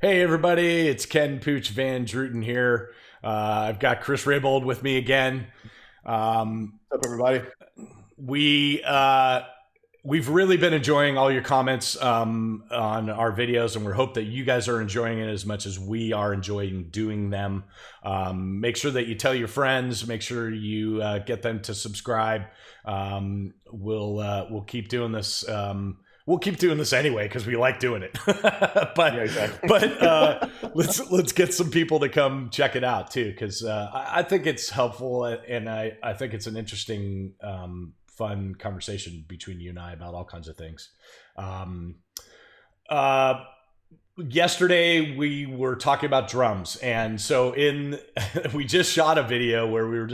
Hey everybody, it's Ken Pooch Van Druten here. I've got Chris Rabold with me again. What's up, everybody? We we've really been enjoying all your comments on our videos, and we hope that you guys are enjoying it as much as we are enjoying doing them. Make sure that you tell your friends. Make sure you get them to subscribe. We'll keep doing this. We'll keep doing this anyway because we like doing it. but Yeah, exactly. let's get some people to come check it out too, because I think it's helpful, and I think it's an interesting, fun conversation between you and I about all kinds of things. Uh, Yesterday we were talking about drums, and so we just shot a video where we were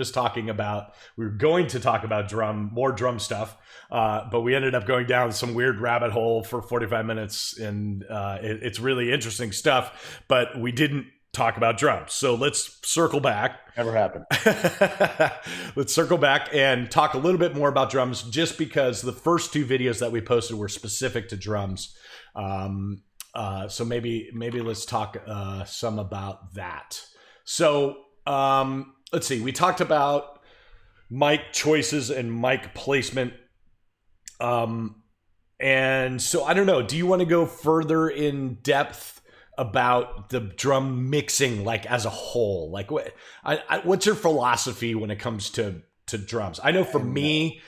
going to talk about more drum stuff, but we ended up going down some weird rabbit hole for 45 minutes, and it's really interesting stuff, but we didn't talk about drums. So let's circle back. Never happened. Let's circle back and talk a little bit more about drums, just because the first two videos that we posted were specific to drums. So maybe let's talk some about that. So let's see. We talked about mic choices and mic placement. And so I don't know. Do you want to go further in depth about the drum mixing, like as a whole? Like what's your philosophy when it comes to drums? I know for me,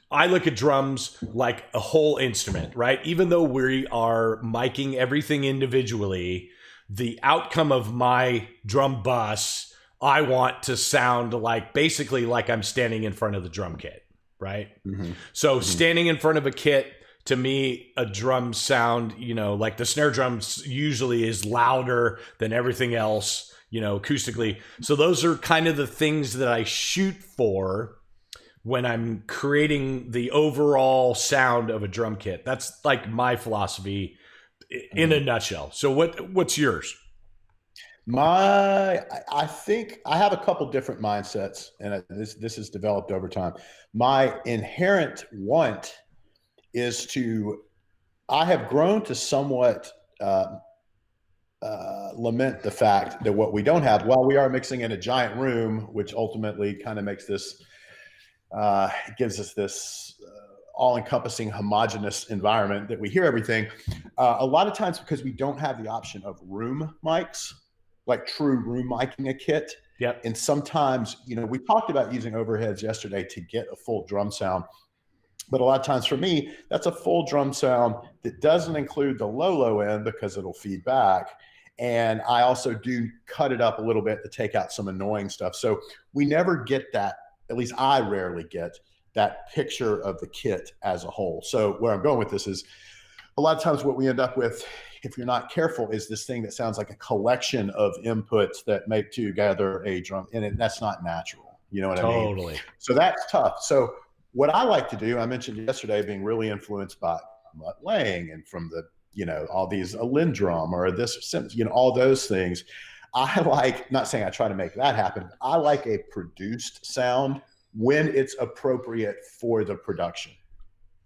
I look at drums like a whole instrument, right? Even though we are miking everything individually, the outcome of my drum bus, I want to sound like basically like I'm standing in front of the drum kit, right? Mm-hmm. So standing in front of a kit, to me, a drum sound, like the snare drums usually is louder than everything else, acoustically. So those are kind of the things that I shoot for when I'm creating the overall sound of a drum kit. That's like my philosophy in a nutshell. So what's yours? I think I have a couple different mindsets, and this has developed over time. My inherent want is I have grown to somewhat lament the fact that what we don't have, while we are mixing in a giant room, which ultimately kind of makes this, gives us this all-encompassing homogeneous environment that we hear everything. A lot of times, because we don't have the option of room mics, like true room miking a kit. Yep. And sometimes, we talked about using overheads yesterday to get a full drum sound. But a lot of times for me, that's a full drum sound that doesn't include the low end because it'll feed back. And I also do cut it up a little bit to take out some annoying stuff. So we never get that, at least I rarely get that picture of the kit as a whole. So where I'm going with this is, a lot of times what we end up with, if you're not careful, is this thing that sounds like a collection of inputs that make together a drum, and that's not natural. You know what I mean? Totally. So that's tough. So what I like to do, I mentioned yesterday being really influenced by Mutt Lange and from the, all these a Lindrum or this, all those things. I like, not saying I try to make that happen. I like a produced sound when it's appropriate for the production.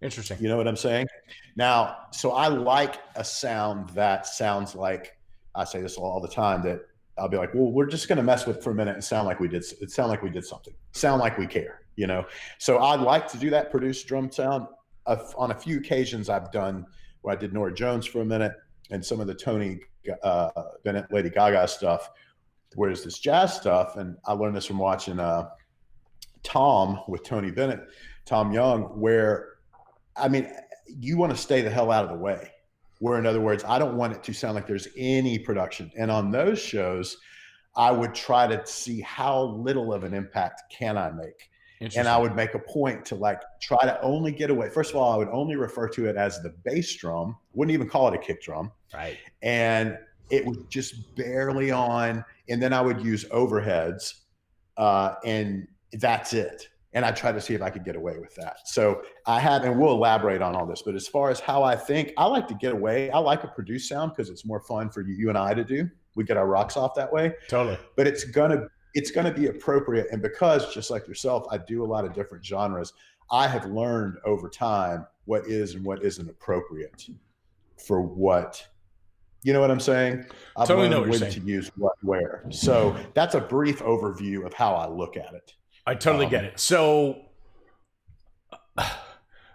Interesting. You know what I'm saying? Now, so I like a sound that sounds like, I say this all the time, that I'll be like, well, we're just going to mess with it for a minute and sound like we did something, sound like we care, So I like to do that produced drum sound. On a few occasions I've done where I did Norah Jones for a minute and some of the Tony Bennett, Lady Gaga stuff, where there's this jazz stuff. And I learned this from watching Tom with Tony Bennett, Tom Young, where, you want to stay the hell out of the way. Where, in other words, I don't want it to sound like there's any production. And on those shows, I would try to see how little of an impact can I make. And I would make a point to try to only get away. First of all, I would only refer to it as the bass drum. Wouldn't even call it a kick drum. Right. And it was just barely on. And then I would use overheads, and that's it. And I tried to see if I could get away with that. So and we'll elaborate on all this, but as far as how I think, I like to get away. I like a produced sound because it's more fun for you and I to do. We get our rocks off that way. Totally. But it's gonna be appropriate. And because, just like yourself, I do a lot of different genres, I have learned over time what is and what isn't appropriate for what You know what I'm saying? I've Totally know learned what you're when saying. to use what where. So that's a brief overview of how I look at it. I totally get it. So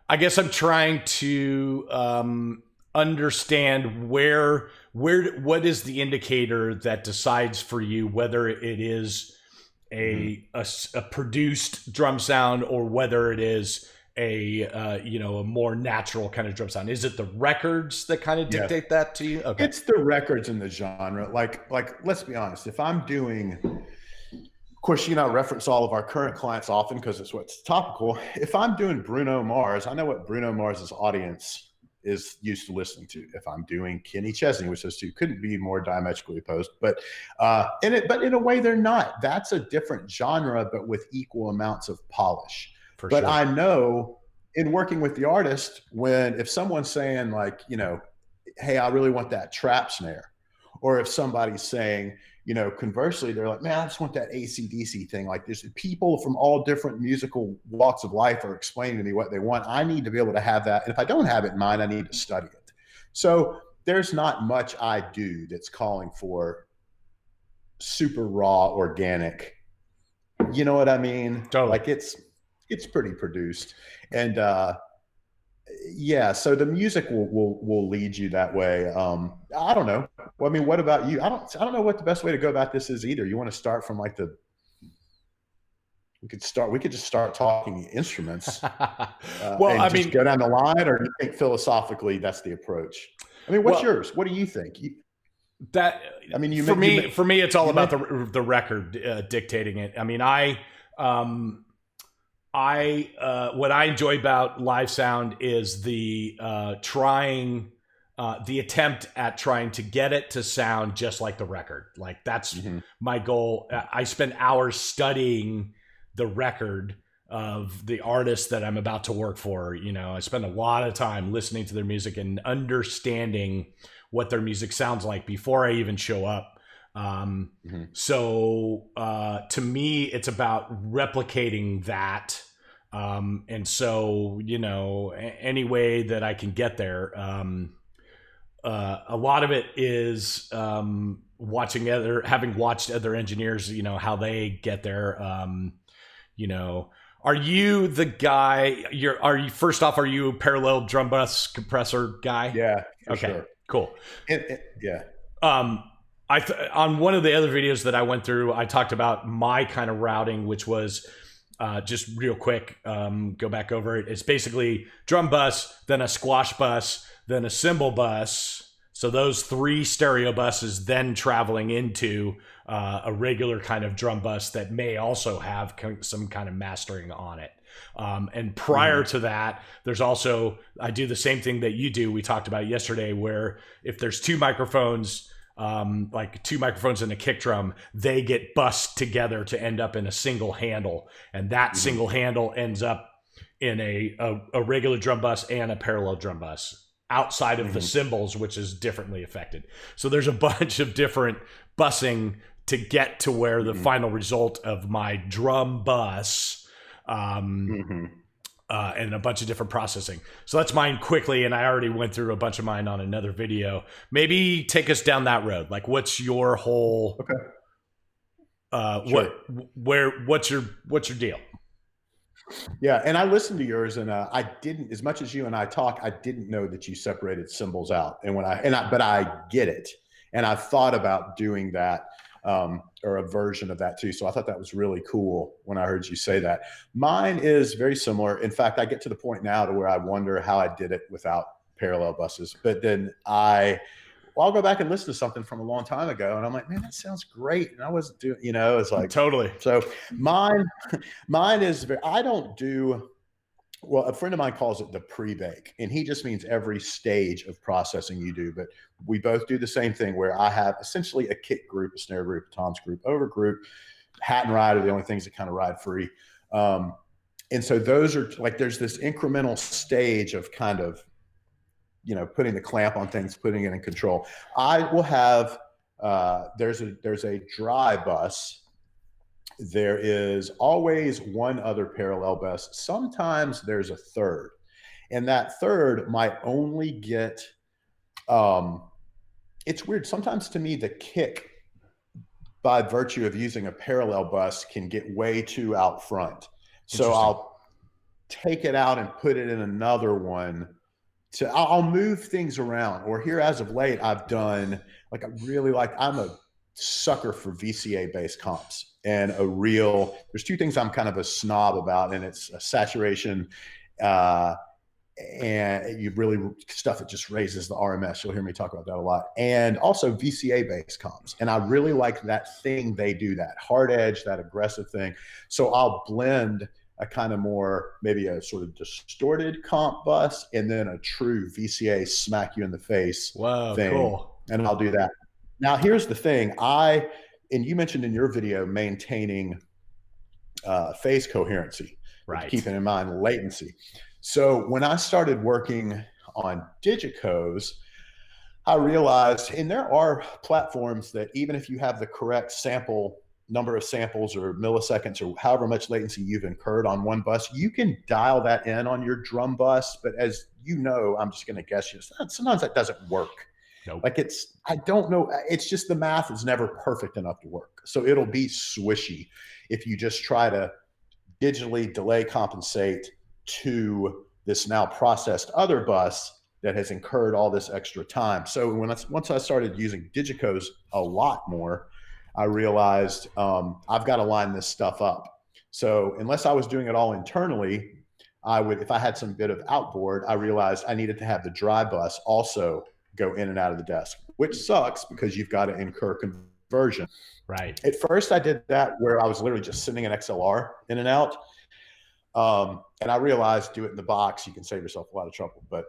I guess I'm trying to understand what is the indicator that decides for you whether it is a produced drum sound or whether it is a more natural kind of drum sound. Is it the records that kind of Yeah. dictate that to you? Okay. It's the records in the genre. Like let's be honest. If I'm doing, of course, I reference all of our current clients often because it's what's topical. If I'm doing Bruno Mars, I know what Bruno Mars's audience is used to listening to. If I'm doing Kenny Chesney, which those two couldn't be more diametrically opposed, but in a way they're not. That's a different genre, but with equal amounts of polish. But sure. I know in working with the artist, if someone's saying like, hey, I really want that trap snare, or if somebody's saying, conversely, they're like, man, I just want that AC/DC thing. Like there's people from all different musical walks of life are explaining to me what they want. I need to be able to have that. And if I don't have it in mind, I need to study it. So there's not much I do that's calling for super raw, organic. You know what I mean? Totally. Like it's pretty produced. And yeah, so the music will lead you that way. I don't know. Well, I mean, what about you? I don't know what the best way to go about this is either. You want to start from like we could just start talking instruments. Well, I mean, go down the line, or do you think philosophically that's the approach? I mean, what's yours? What do you think? For me, it's all about the record dictating it. I mean, what I enjoy about live sound is the attempt at trying to get it to sound just like the record. Like that's my goal. I spend hours studying the record of the artist that I'm about to work for. I spend a lot of time listening to their music and understanding what their music sounds like before I even show up. So to me, it's about replicating that. And so, any way that I can get there, a lot of it is having watched other engineers, how they get there. Are you the guy? First off, are you a parallel drum bus compressor guy? Yeah. Okay. Sure. Cool. Yeah. On one of the other videos that I went through, I talked about my kind of routing, which was just real quick, go back over it. It's basically drum bus, then a squash bus, then a cymbal bus. So those 3 stereo buses then traveling into a regular kind of drum bus that may also have some kind of mastering on it. And prior to that, there's also, I do the same thing that you do. We talked about yesterday, where if there's 2 microphones, like 2 microphones and a kick drum, they get bussed together to end up in a single handle. And that single handle ends up in a regular drum bus and a parallel drum bus outside of the cymbals, which is differently affected. So there's a bunch of different bussing to get to where the final result of my drum bus, and a bunch of different processing. So that's mine quickly. And I already went through a bunch of mine on another video. Maybe take us down that road. Like, what's your whole, Sure. what's your deal? Yeah. And I listened to yours, and I didn't, as much as you and I talk, I didn't know that you separated cymbals out. But I get it. And I've thought about doing that, or a version of that too. So I thought that was really cool when I heard you say that. Mine is very similar. In fact, I get to the point now to where I wonder how I did it without parallel buses. But then I'll go back and listen to something from a long time ago, and I'm like, man, that sounds great. And I wasn't doing, it's like Totally. So mine is I don't do. Well, a friend of mine calls it the pre-bake, and he just means every stage of processing you do. But we both do the same thing, where I have essentially a kick group, a snare group, a toms group, over group. Hat and ride are the only things that kind of ride free. And so those are like, there's this incremental stage of kind of, putting the clamp on things, putting it in control. I will have, there's a dry bus. There is always one other parallel bus. Sometimes there's a third, and that third might only get it's weird. Sometimes to me, the kick, by virtue of using a parallel bus, can get way too out front. So I'll take it out and put it in another one. I'll move things around. Or here, as of late, I've done, like, I'm a sucker for VCA based comps, and there's two things I'm kind of a snob about, and it's a saturation, and you really stuff that just raises the RMS. You'll hear me talk about that a lot. And also VCA based comps. And I really like that thing they do, that hard edge, that aggressive thing. So I'll blend a kind of more, maybe a sort of distorted comp bus, and then a true VCA smack you in the face thing. Cool. And I'll do that. Now, here's the thing. And you mentioned in your video, maintaining phase coherency, right? Keeping in mind latency. So when I started working on Digicos, I realized, and there are platforms that even if you have the correct number of samples or milliseconds or however much latency you've incurred on one bus, you can dial that in on your drum bus. But as you know, I'm just going to guess you, sometimes that doesn't work. Nope. Like I don't know. It's just the math is never perfect enough to work. So it'll be swishy if you just try to digitally delay compensate to this now processed other bus that has incurred all this extra time. So once I started using Digicos a lot more, I realized I've got to line this stuff up. So unless I was doing it all internally, if I had some bit of outboard, I realized I needed to have the dry bus also go in and out of the desk, which sucks because you've got to incur conversion. Right. At first I did that where I was literally just sending an XLR in and out. And I realized, do it in the box, you can save yourself a lot of trouble, but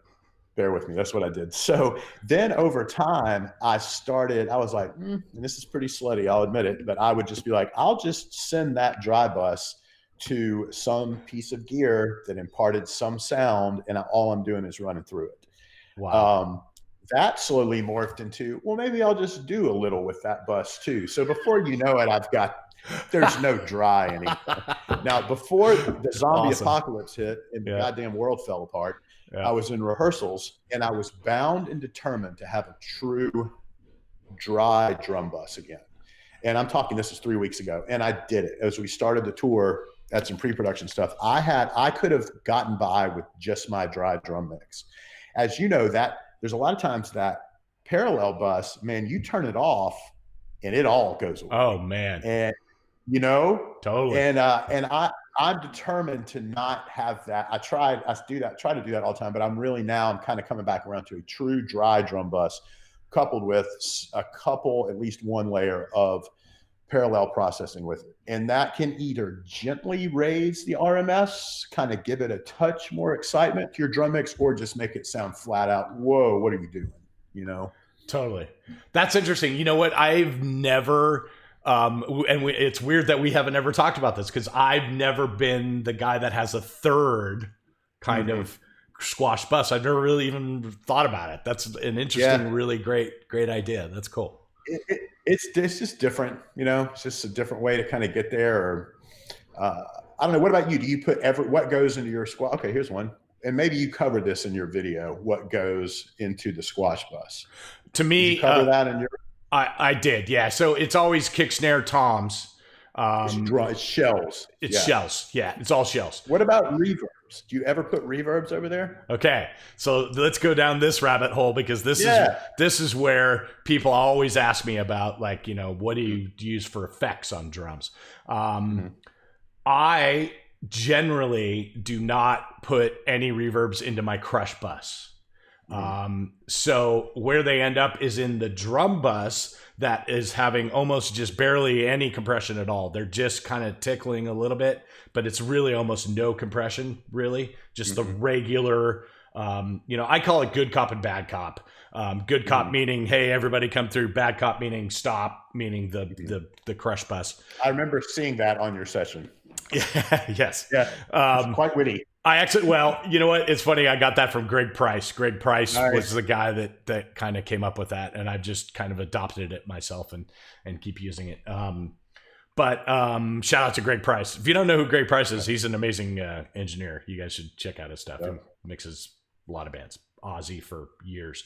bear with me. That's what I did. So then over time, I was like, and this is pretty slutty, I'll admit it, but I would just be like, I'll just send that dry bus to some piece of gear that imparted some sound, and all I'm doing is running through it. Wow. That slowly morphed into, well, maybe I'll just do a little with that bus too. So before you know it, there's no dry anymore. Now, before the zombie apocalypse hit and the goddamn world fell apart, I was in rehearsals, and I was bound and determined to have a true dry drum bus again. And I'm talking, this is 3 weeks ago, and I did it. As we started the tour, had some pre-production stuff. I could have gotten by with just my dry drum mix. As you know, that there's a lot of times that parallel bus, man, you turn it off and it all goes away. Oh man. And totally. And I'm determined to not have that. I try to do that all the time, but I'm kind of coming back around to a true dry drum bus coupled with at least one layer of parallel processing with it. And that can either gently raise the RMS, kind of give it a touch more excitement to your drum mix, or just make it sound flat out, whoa, what are you doing? Totally. That's interesting. You know what? I've never, it's weird that we haven't ever talked about this, because I've never been the guy that has a third kind of squash bus. I've never really even thought about it. That's an interesting, really great idea. That's cool. It's just different, it's just a different way to kind of get there. Or I don't know. What about you? Do you put what goes into your squash? Okay, here's one. And maybe you covered this in your video, what goes into the squash bus. To me, did you cover that in your? I did, yeah. So it's always kick, snare, toms. It's shells. It's shells. Yeah, it's all shells. What about reverbs? Do you ever put reverbs over there? Okay, so let's go down this rabbit hole, because this is where people always ask me about, like, what do you use for effects on drums? I generally do not put any reverbs into my crush bus. So where they end up is in the drum bus that is having almost just barely any compression at all. They're just kind of tickling a little bit, but it's really almost no compression, really. Just the regular, I call it good cop and bad cop. Good cop meaning, hey, everybody come through. Bad cop meaning stop, meaning the crush bus. I remember seeing that on your session. Yes. Yeah. It's quite witty. I actually, you know what? It's funny. I got that from Greg Price. Greg Price was the guy that kind of came up with that, and I've just kind of adopted it myself and keep using it. But shout out to Greg Price. If you don't know who Greg Price is, he's an amazing engineer. You guys should check out his stuff. He mixes a lot of bands. Ozzy for years.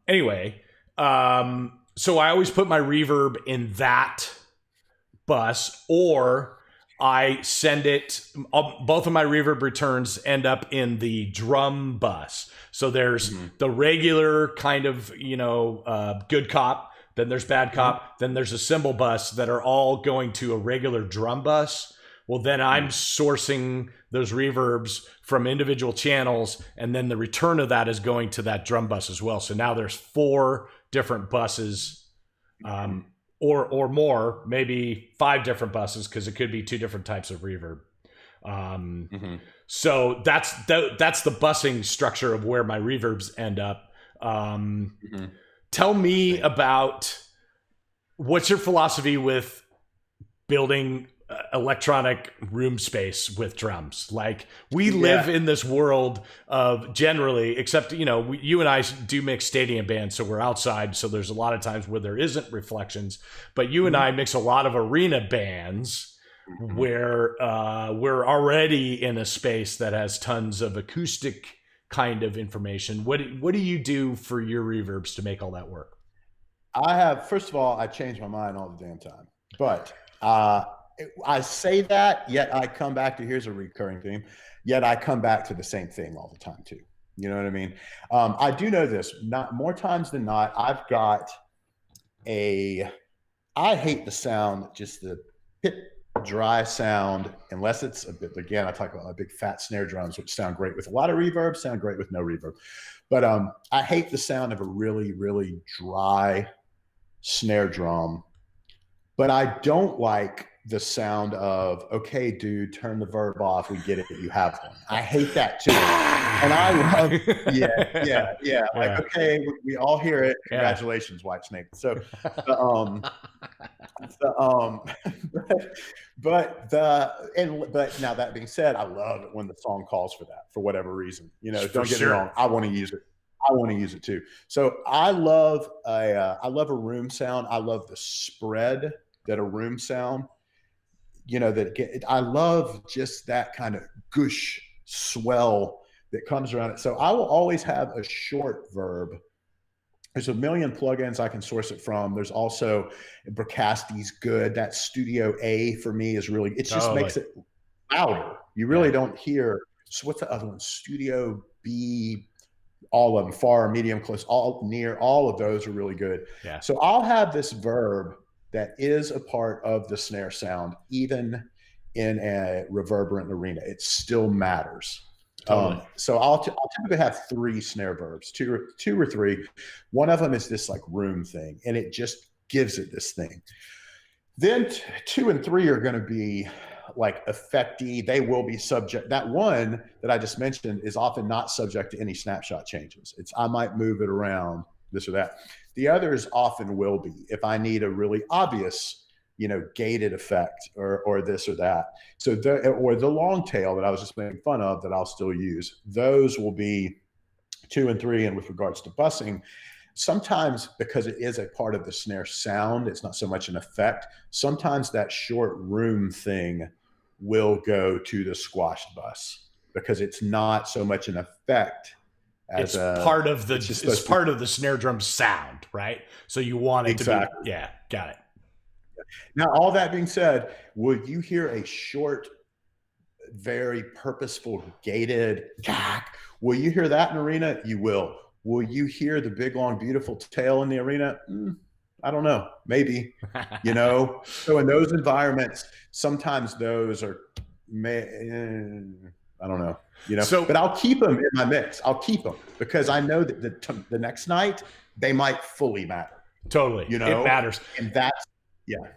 Anyway, So I always put my reverb in that bus, or I send it. Both of my reverb returns end up in the drum bus. So there's the regular kind of, good cop. Then there's bad cop. Then there's a cymbal bus that are all going to a regular drum bus. Well, then I'm sourcing those reverbs from individual channels, and then the return of that is going to that drum bus as well. So now there's 4 different buses, or more, maybe 5 different buses, because it could be 2 different types of reverb. So that's the busing structure of where my reverbs end up. Tell me about, what's your philosophy with building electronic room space with drums? Like, we live in this world of, generally, except, you and I do mix stadium bands, so we're outside, so there's a lot of times where there isn't reflections, but you and I mix a lot of arena bands where we're already in a space that has tons of acoustic kind of information. What do you do for your reverbs to make all that work? First of all, I change my mind all the damn time, but I say that, yet I come back to, here's a recurring theme, yet I come back to the same thing all the time too. You know what I mean? I do know this, not more times than not, I hate the sound, just the hit dry sound, unless it's a bit, again, I talk about my big fat snare drums, which sound great with a lot of reverb, sound great with no reverb. But I hate the sound of a really, really dry snare drum. But I don't like the sound of, okay, dude, turn the verb off. We get it. You have one. I hate that too. And I love, yeah. Like, okay, we all hear it. Congratulations, White Snake. So, but now that being said, I love it when the song calls for that for whatever reason. Don't get me wrong. I want to use it. I want to use it too. So I love a room sound. I love the spread that a room sound, I love just that kind of gush swell that comes around it. So I will always have a short verb. There's a million plugins I can source it from. There's also Brocasti's good. That Studio A for me is really, it just makes it louder. You really don't hear. So what's the other one? Studio B, all of them, far, medium, close, all near, all of those are really good. Yeah. So I'll have this verb that is a part of the snare sound, even in a reverberant arena. It still matters. Totally. So I'll typically have 3 snare verbs, two or 3. One of them is this like room thing, and it just gives it this thing. Then 2 and 3 are going to be like effecty. They will be subject. That one that I just mentioned is often not subject to any snapshot changes. I might move it around, this or that. The others often will be, if I need a really obvious, gated effect or this or that. So or the long tail that I was just making fun of that I'll still use, those will be 2 and 3. And with regards to busing, sometimes because it is a part of the snare sound, it's not so much an effect. Sometimes that short room thing will go to the squashed bus because it's not so much an effect. It's part of the snare drum sound, right? So you want it to be, got it. Now, all that being said, will you hear a short, very purposeful, gated, will you hear that in arena? You will. Will you hear the big, long, beautiful tail in the arena? I don't know. Maybe, So in those environments, sometimes those are, I don't know, but I'll keep them in my mix. I'll keep them because I know that the next night they might fully matter. Totally. It matters. And that's,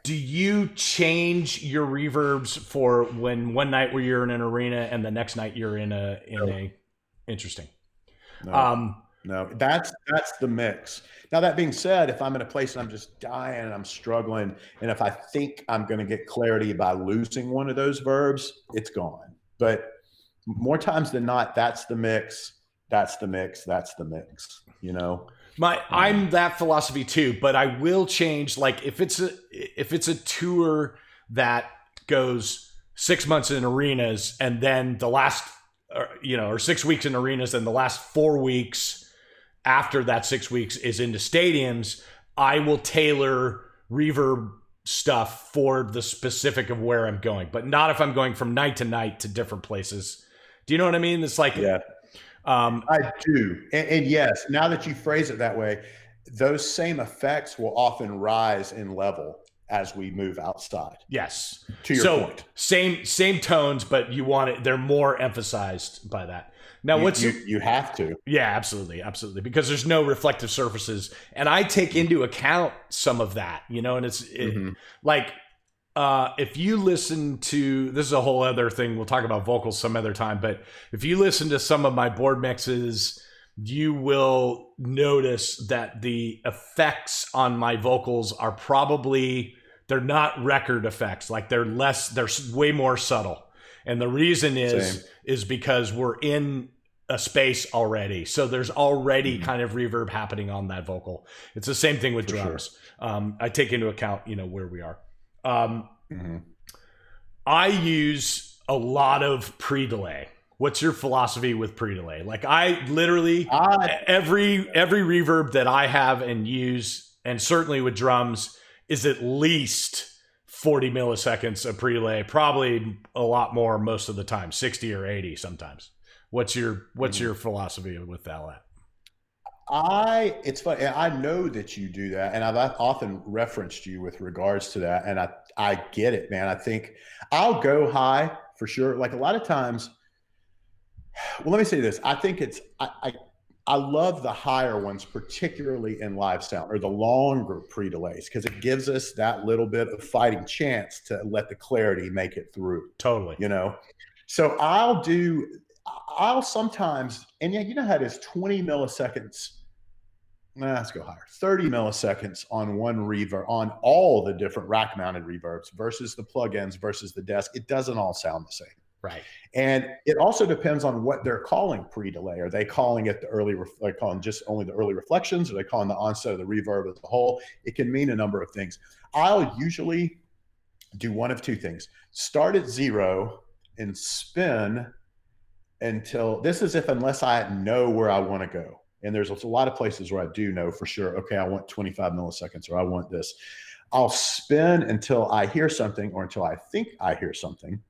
Do you change your reverbs for when one night where you're in an arena and the next night you're in a interesting? No, that's the mix. Now, that being said, if I'm in a place and I'm just dying and I'm struggling, and if I think I'm going to get clarity by losing one of those verbs, it's gone. But more times than not, that's the mix. That's the mix. That's the mix. I'm that philosophy too, but I will change. Like if it's a tour that goes 6 months in arenas and then the last, or 6 weeks in arenas and the last 4 weeks after that 6 weeks is into stadiums, I will tailor reverb stuff for the specific of where I'm going, but not if I'm going from night to night to different places. Do you know what I mean? It's like, Yeah, I do. And yes, now that you phrase it that way, those same effects will often rise in level as we move outside. yes. To your point. Same tones, but you want it, they're more emphasized by that. Now, you have to. Yeah, absolutely, absolutely, because there's no reflective surfaces, and I take into account some of that, you know, and it's like if you listen to, this is a whole other thing, we'll talk about vocals some other time, but if you listen to some of my board mixes, you will notice that the effects on my vocals are probably, they're not record effects, like they're way more subtle. And the reason is because we're in a space already. So there's already kind of reverb happening on that vocal. It's the same thing with drums. Sure. I take into account, you know, where we are. I use a lot of pre-delay. What's your philosophy with pre-delay? Like I literally, every reverb that I have and use, and certainly with drums, is at least 40 milliseconds of pre-delay, probably a lot more most of the time, 60 or 80 sometimes. What's your philosophy with that? It's funny. I know that you do that, and I've often referenced you with regards to that, and I get it, man. I think I'll go high for sure. Like a lot of times, well, let me say this. I think I love the higher ones, particularly in live sound, or the longer pre-delays, because it gives us that little bit of fighting chance to let the clarity make it through. Totally. You know? So I'll sometimes, and yeah, you know how it is, 20 milliseconds. Let's go higher. 30 milliseconds on one reverb, on all the different rack mounted reverbs versus the plugins versus the desk. It doesn't all sound the same. Right. And it also depends on what they're calling pre-delay. Are they calling it like calling just only the early reflections? Are they calling the onset of the reverb as a whole? It can mean a number of things. I'll usually do one of two things. Start at 0 and spin until, this is unless I know where I want to go. And there's a lot of places where I do know for sure, okay, I want 25 milliseconds or I want this. I'll spin until I hear something or until I think I hear something.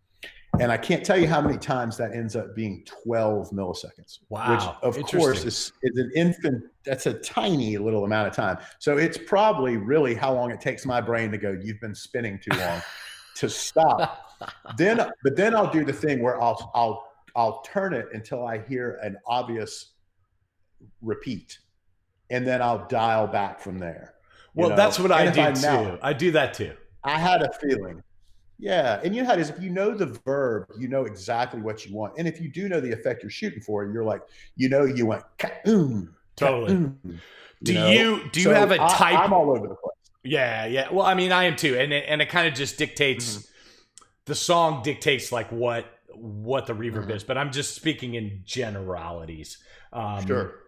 And I can't tell you how many times that ends up being 12 milliseconds. Wow. Which, of course, is an infant. That's a tiny little amount of time. So it's probably really how long it takes my brain to go, you've been spinning too long, to stop. But then I'll do the thing where I'll turn it until I hear an obvious repeat. And then I'll dial back from there. Well, that's what I do too. I do that too. I had a feeling. Yeah, and you know how it is, if you know the verb, you know exactly what you want. And if you do know the effect you're shooting for, you're like, you know, you went ka-oom, totally. Ka-oom, do you have a type? I'm all over the place. Yeah. Well, I mean, I am too, and it kind of just dictates. The song dictates like what the reverb is, but I'm just speaking in generalities. Sure.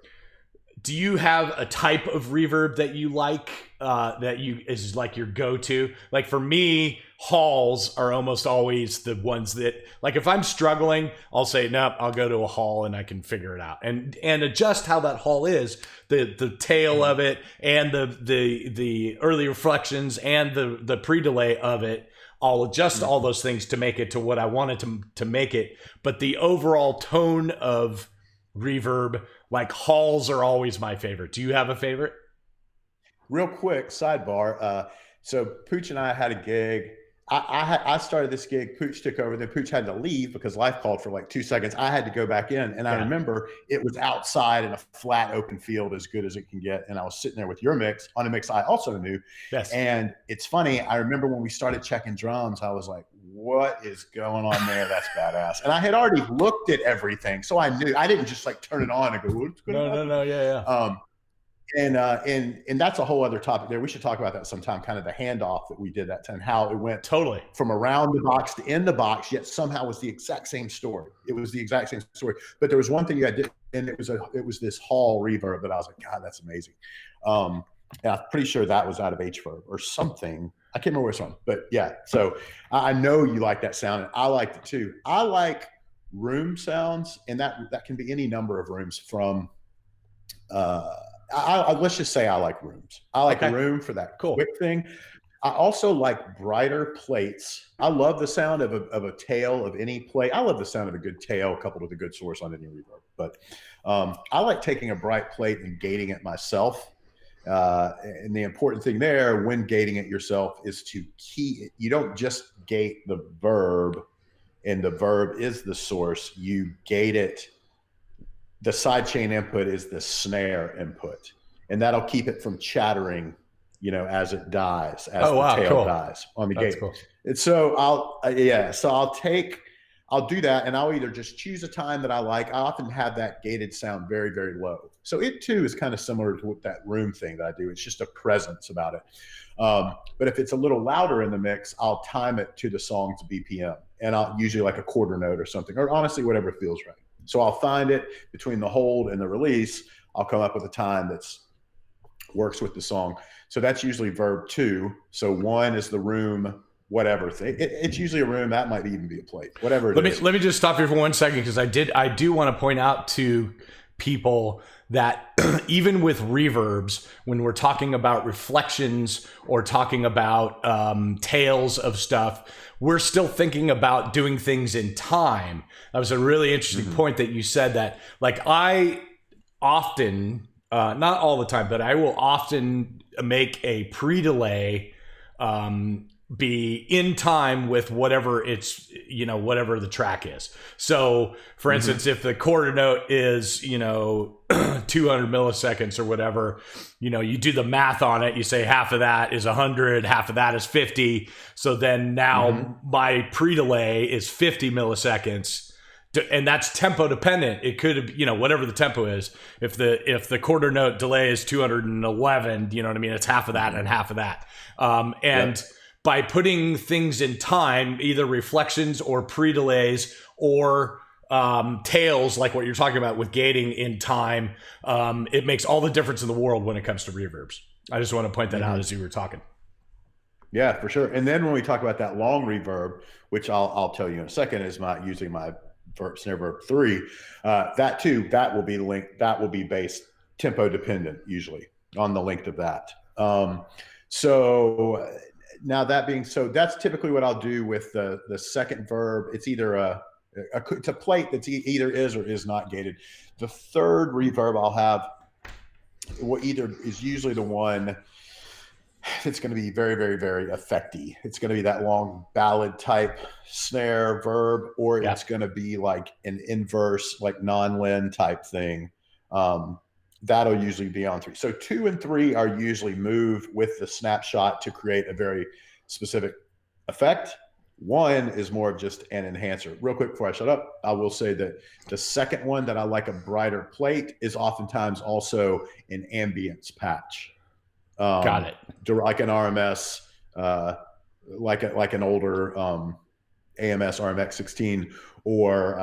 Do you have a type of reverb that you like, that is like your go-to? Like for me, halls are almost always the ones that, like if I'm struggling, I'll say, nope, I'll go to a hall and I can figure it out and adjust how that hall is, the tail of it and the early reflections and the pre-delay of it. I'll adjust all those things to make it to what I wanted to make it. But the overall tone of reverb, like halls are always my favorite. Do you have a favorite? Real quick sidebar. So Pooch and I had a gig. I started this gig. Pooch took over. Then Pooch had to leave because life called for like 2 seconds. I had to go back in. And I remember it was outside in a flat open field, as good as it can get. And I was sitting there with your mix on a mix I also knew. Yes. And it's funny. I remember when we started checking drums, I was like, what is going on there? That's badass. And I had already looked at everything. So I knew. I didn't just like turn it on and go, what's going on? No. Yeah. And that's a whole other topic there. We should talk about that sometime, kind of the handoff that we did that time, how it went totally from around the box to in the box, yet somehow was the exact same story. It was the exact same story. But there was one thing you had to, and it was this hall reverb that I was like, God, that's amazing. And I'm pretty sure that was out of H-Verb or something. I can't remember where it's from. But yeah, so I know you like that sound, and I liked it too. I like room sounds, and that can be any number of rooms, from let's just say I like rooms. I like a room for that Cool. quick thing. I also like brighter plates. I love the sound of a tail of any plate. I love the sound of a good tail coupled with a good source on any reverb. But I like taking a bright plate and gating it myself. And the important thing there when gating it yourself is to key. You don't just gate the verb and the verb is the source. You gate it. The sidechain input is the snare input. And that'll keep it from chattering, you know, as it dies, as the tail dies on the gate. Cool. And so I'll do that, and I'll either just choose a time that I like. I often have that gated sound very, very low. So it too is kind of similar to that room thing that I do. It's just a presence about it. But if it's a little louder in the mix, I'll time it to the song's BPM, and I'll usually like a quarter note or something, or honestly, whatever feels right. So I'll find it between the hold and the release. I'll come up with a time that's works with the song. So that's usually verb 2. So 1 is the room, whatever thing. It's usually a room. That might even be a plate, whatever it is. Let me just stop here for 1 second, because I do want to point out to people that even with reverbs, when we're talking about reflections or talking about tails of stuff, we're still thinking about doing things in time. That was a really interesting point that you said, that like I often, not all the time, but I will often make a pre-delay be in time with whatever it's, you know, whatever the track is. So for instance, if the quarter note is, you know, 200 milliseconds or whatever, you know, you do the math on it, you say half of that is 100, half of that is 50. So then now my pre-delay is 50 milliseconds. And that's tempo dependent. It could, you know, whatever the tempo is. If the quarter note delay is 211, you know what I mean? It's half of that and half of that. By putting things in time, either reflections or pre-delays or tails, like what you're talking about with gating in time, it makes all the difference in the world when it comes to reverbs. I just want to point that out as you were talking. Yeah, for sure. And then when we talk about that long reverb, which I'll tell you in a second, is using my snare verb 3, that will be based tempo dependent usually on the length of that. So now that being so, that's typically what I'll do with the second verb. It's either it's a plate that's either is or is not gated. The third reverb I'll have either is usually the one it's going to be very, very, very effecty. It's going to be that long ballad type snare verb, or it's going to be like an inverse, like non-len type thing. That'll usually be on 3. So 2 and 3 are usually moved with the snapshot to create a very specific effect. 1 is more of just an enhancer. Real quick before I shut up, I will say that the second one that I like a brighter plate is oftentimes also an ambience patch. Got it. Like an RMS, like an older AMS RMX 16, or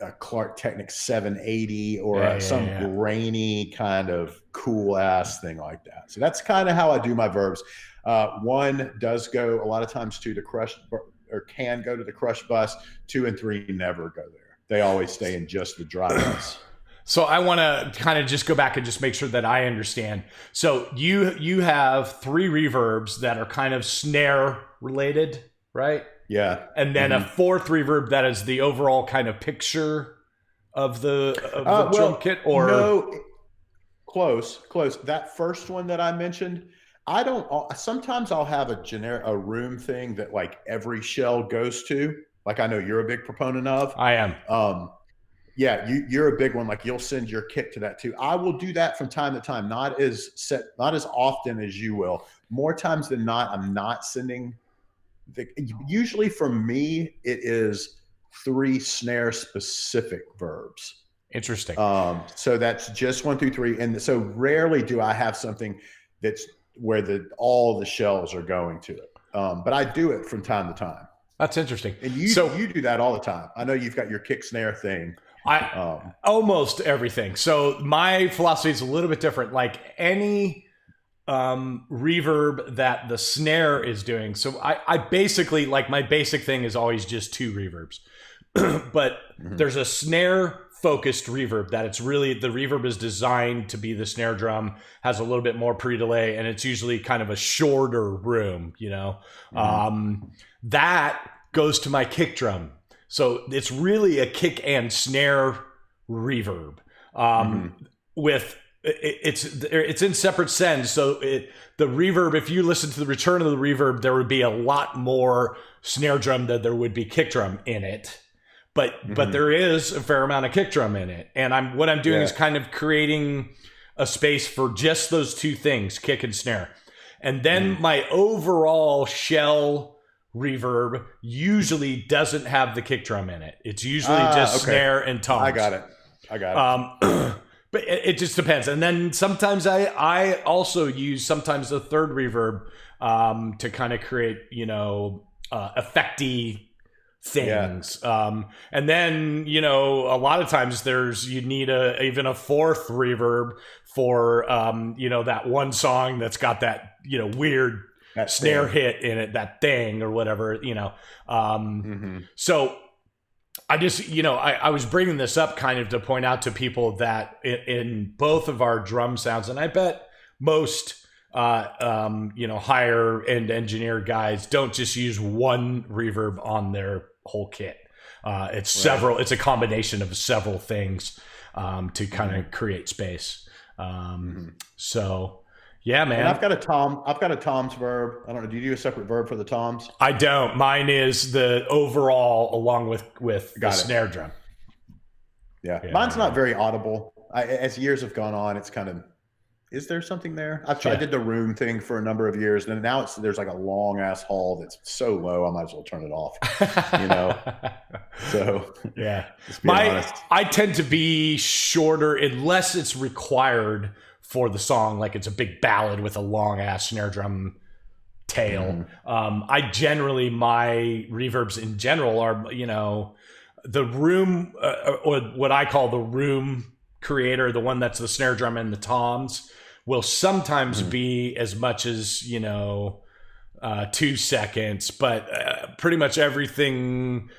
a Clark Technic 780, or some grainy kind of cool ass thing like that. So that's kind of how I do my verbs. 1 does go a lot of times to the crush, or can go to the crush bus. 2 and 3 never go there. They always stay in just the dry bus. So I want to kind of just go back and just make sure that I understand. So you have 3 reverbs that are kind of snare related, right? Yeah. And then a 4th reverb that is the overall kind of picture of the drum kit, or no, close. That first one that I mentioned, sometimes I'll have a room thing that like every shell goes to. Like I know you're a big proponent of. I am. Yeah, you're a big one. Like you'll send your kick to that too. I will do that from time to time, not as often as you will. More times than not, I'm not sending. Usually for me, it is 3 snare specific verbs. Interesting. So that's just 1 through 3, and so rarely do I have something that's where all the shells are going to it. But I do it from time to time. That's interesting. And you do that all the time. I know you've got your kick snare thing. Almost everything. So my philosophy is a little bit different. Like any reverb that the snare is doing. So I basically, like, my basic thing is always just 2 reverbs. But there's a snare focused reverb, that it's really, the reverb is designed to be the snare drum, has a little bit more pre-delay, and it's usually kind of a shorter room, you know. That goes to my kick drum. So it's really a kick and snare reverb. With it's in separate sends. So the reverb, if you listen to the return of the reverb, there would be a lot more snare drum than there would be kick drum in it. But there is a fair amount of kick drum in it. And what I'm doing is kind of creating a space for just those two things, kick and snare. And then my overall shell reverb usually doesn't have the kick drum in it. It's usually just snare and toms. I got it. But it just depends. And then sometimes I also use sometimes a third reverb to kind of create, you know, effecty things. And then, you know, a lot of times you need even a fourth reverb for, you know, that one song that's got that, you know, weird snare hit in it, that thing or whatever, you know. So I just, you know, I was bringing this up kind of to point out to people that in both of our drum sounds, and I bet most, you know, higher end engineer guys don't just use one reverb on their whole kit. It's several, it's a combination of several things to kind of create space. So yeah, man. And I've got a toms verb. I don't know. Do you do a separate verb for the toms? I don't. Mine is the overall along with the snare drum. Yeah. Mine's not very audible. As years have gone on, it's kind of, is there something there? I did the room thing for a number of years, and now there's like a long ass hall that's so low, I might as well turn it off. You know, so yeah. Just being honest. I tend to be shorter unless it's required for the song, like it's a big ballad with a long ass snare drum tail. I generally, my reverbs in general are, you know, the room or what I call the room creator, the one that's the snare drum and the toms, will sometimes be as much as, you know, 2 seconds, but pretty much everything,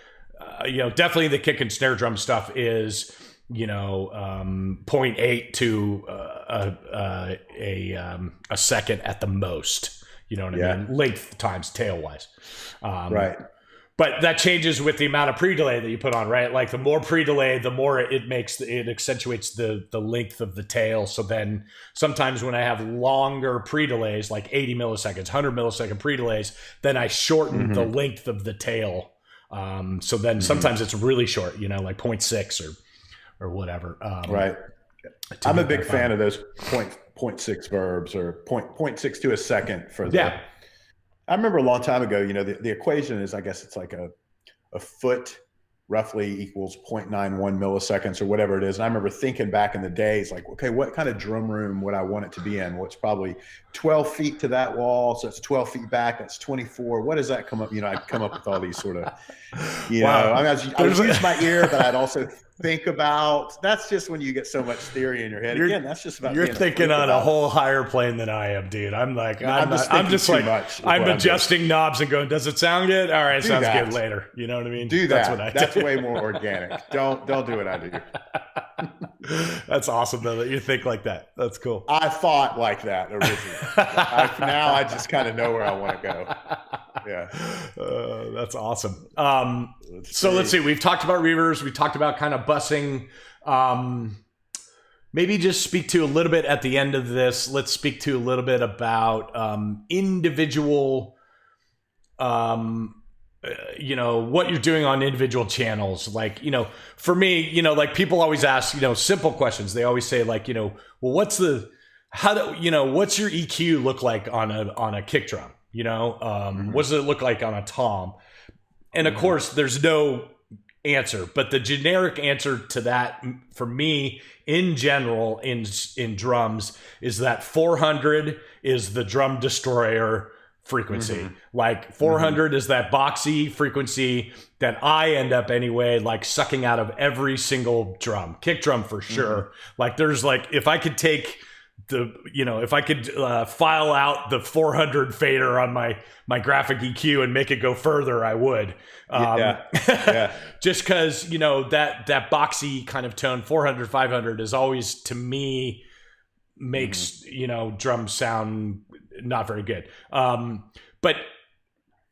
you know, definitely the kick and snare drum stuff is, you know, 0.8 to a second at the most, you know what I mean? Length times tail wise. Right. But that changes with the amount of pre-delay that you put on, right? Like the more pre-delay, the more it accentuates the length of the tail. So then sometimes when I have longer pre-delays, like 80 milliseconds, 100 millisecond pre-delays, then I shorten the length of the tail. So then sometimes it's really short, you know, like 0.6 or whatever. Right. I'm a big fan of those 0.6 verbs or 0.6 to a second for the I remember a long time ago, you know, the equation is, I guess it's like a foot roughly equals 0.91 milliseconds or whatever it is. And I remember thinking back in the days, like, okay, what kind of drum room would I want it to be in? Well, it's probably 12 feet to that wall. So it's 12 feet back. That's 24. What does that come up? You know, I'd come up with all these sort of, you know, I mean, I would use my ear, but I'd also think about, that's just when you get so much theory in your head. Again, that's just about you're thinking on a whole higher plane than I am, dude. I'm like, I'm just adjusting knobs and going, does it sound good? All right, sounds good later. You know what I mean? Do that. That's way more organic. Don't do what I do. That's awesome though that you think like that. That's cool. I thought like that originally. Now I just kind of know where I want to go. Yeah. That's awesome. So let's see. We've talked about reverbs. We talked about kind of bussing. Maybe just speak to a little bit at the end of this. Let's speak to a little bit about individual, you know, what you're doing on individual channels. Like, you know, for me, you know, like people always ask, you know, simple questions. They always say like, you know, well, what's your EQ look like on a kick drum? You know, what does it look like on a tom? And of course, there's no answer, but the generic answer to that for me in general in drums is that 400 is the drum destroyer frequency. Like 400 is that boxy frequency that I end up anyway, like sucking out of every single drum, kick drum for sure. Like there's like, if I could take if I could file out the 400 fader on my graphic EQ and make it go further, I would. Yeah. Just because, that boxy kind of tone, 400, 500 is always, to me, makes, drums sound not very good. But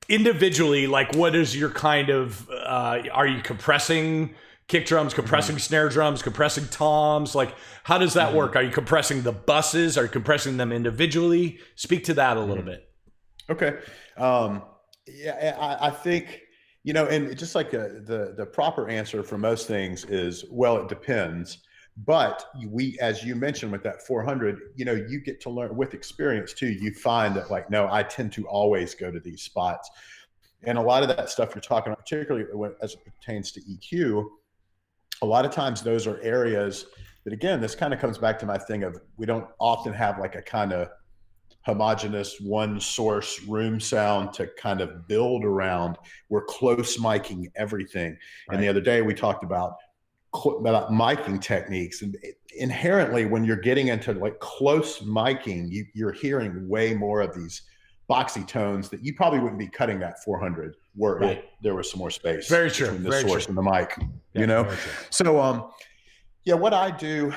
individually, like, what is your kind of, are you compressing kick drums, compressing snare drums, compressing toms? Like, how does that work? Are you compressing the buses? Are you compressing them individually? Speak to that a little bit. Okay. I think, and just like the proper answer for most things is, well, it depends. But as you mentioned with that 400, you get to learn with experience too. You find that, like, no, I tend to always go to these spots. And a lot of that stuff you're talking about, particularly as it pertains to EQ, a lot of times those are areas that, again, this kind of comes back to my thing of, we don't often have like a kind of homogeneous one source room sound to kind of build around. We're close miking everything. Right. And the other day we talked about miking techniques, and inherently when you're getting into like close miking, you're hearing way more of these boxy tones that you probably wouldn't be cutting that 400 were there was some more space between the source and the mic. So what I do,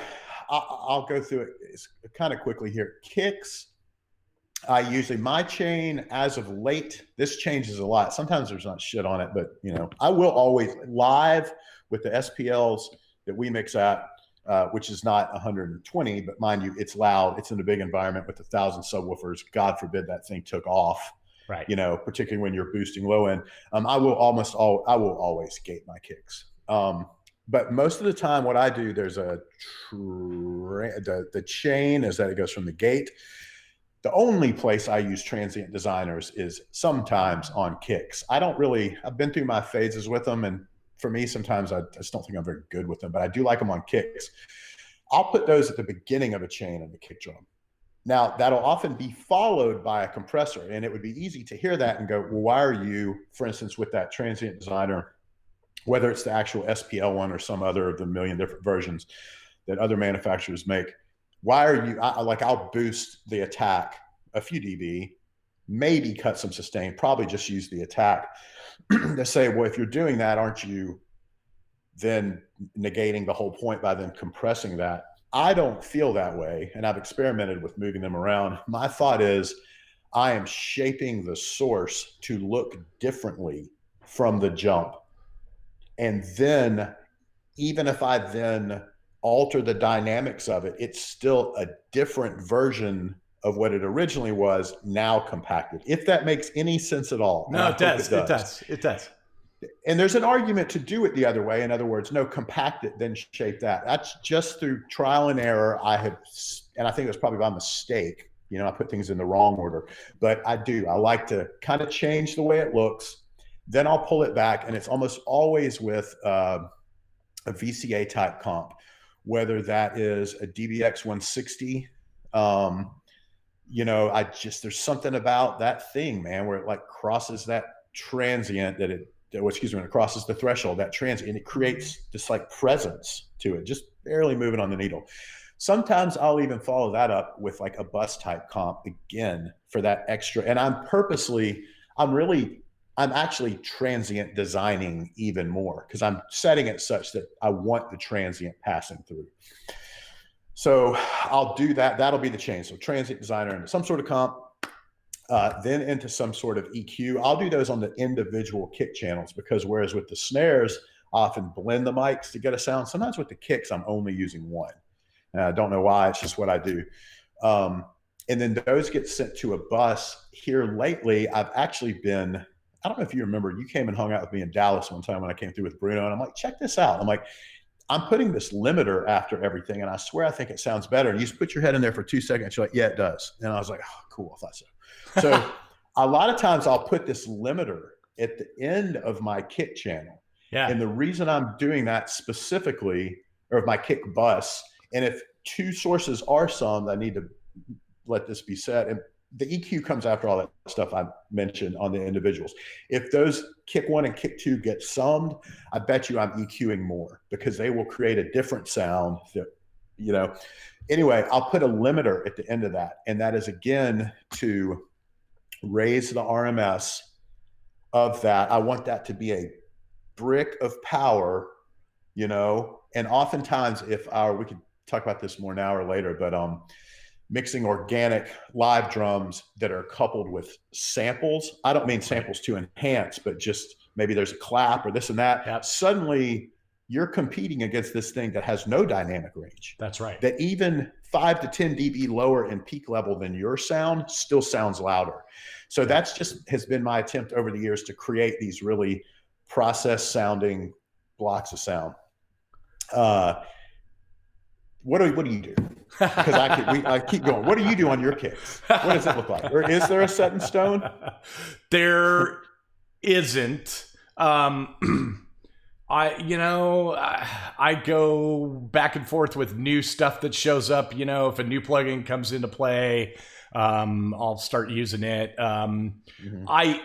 I'll go through it kind of quickly here. Kicks, I usually, my chain as of late, this changes a lot. Sometimes there's not shit on it, but I will always live with the SPLs that we mix at, which is not 120, but mind you, it's loud. It's in a big environment with 1,000 subwoofers. God forbid that thing took off, right? Particularly when you're boosting low end. I will always gate my kicks. But most of the time what I do, there's the chain is that it goes from the gate. The only place I use transient designers is sometimes on kicks. I've been through my phases with them, and for me, sometimes I just don't think I'm very good with them, but I do like them on kicks. I'll put those at the beginning of a chain in the kick drum. Now, that'll often be followed by a compressor, and it would be easy to hear that and go, well, why are you, for instance, with that transient designer, whether it's the actual SPL one or some other of the million different versions that other manufacturers make, why are you, I'll boost the attack a few dB, maybe cut some sustain, probably just use the attack. To say, well, if you're doing that, aren't you then negating the whole point by then compressing that? I don't feel that way, and I've experimented with moving them around. My thought is, I am shaping the source to look differently from the jump. And then, even if I then alter the dynamics of it, it's still a different version of what it originally was, now compacted. If that makes any sense at all. No, it does. It does. And there's an argument to do it the other way. In other words, no, compact it, then shape that. That's just through trial and error. And I think that's probably by mistake. I put things in the wrong order, but I like to kind of change the way it looks. Then I'll pull it back, and it's almost always with a VCA type comp, whether that is a DBX 160, there's something about that thing, man, where it like crosses that transient when it crosses the threshold, that transient, and it creates this like presence to it, just barely moving on the needle. Sometimes I'll even follow that up with like a bus type comp again for that extra. And I'm actually transient designing even more, because I'm setting it such that I want the transient passing through. So I'll do that. That'll be the chain. So transient designer into some sort of comp, then into some sort of EQ. I'll do those on the individual kick channels, because whereas with the snares, I often blend the mics to get a sound. Sometimes with the kicks, I'm only using one. And I don't know why. It's just what I do. And then those get sent to a bus. Here lately, I've actually been, I don't know if you remember, you came and hung out with me in Dallas one time when I came through with Bruno, and I'm like, check this out. I'm like, I'm putting this limiter after everything, and I swear I think it sounds better. And you just put your head in there for 2 seconds. You're like, yeah, it does. And I was like, oh, cool. I thought so. So a lot of times I'll put this limiter at the end of my kick channel. Yeah. And the reason I'm doing that specifically, or my kick bus, and if two sources are summed, I need to let this be said. And the EQ comes after all that stuff I mentioned on the individuals. If those kick one and kick two get summed, I bet you I'm EQing more, because they will create a different sound that, you know. Anyway, I'll put a limiter at the end of that. And that is, again, to raise the RMS of that. I want that to be a brick of power, you know. And oftentimes, we could talk about this more now or later, but mixing organic live drums that are coupled with samples. I don't mean samples to enhance, but just maybe there's a clap or this and that. Yep. Suddenly you're competing against this thing that has no dynamic range. That's right. That even 5 to 10 dB lower in peak level than your sound still sounds louder. So that's just has been my attempt over the years to create these really processed sounding blocks of sound. What do you do? Because I keep going. What do you do on your kicks? What does it look like? Or is there a set in stone? There isn't. I go back and forth with new stuff that shows up. You know, if a new plugin comes into play, I'll start using it. I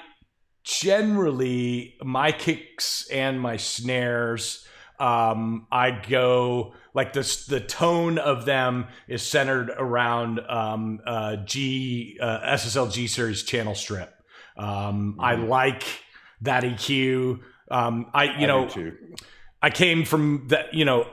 generally, my kicks and my snares, I go like this. The tone of them is centered around SSL G series channel strip. I like that EQ. I came from that. You know,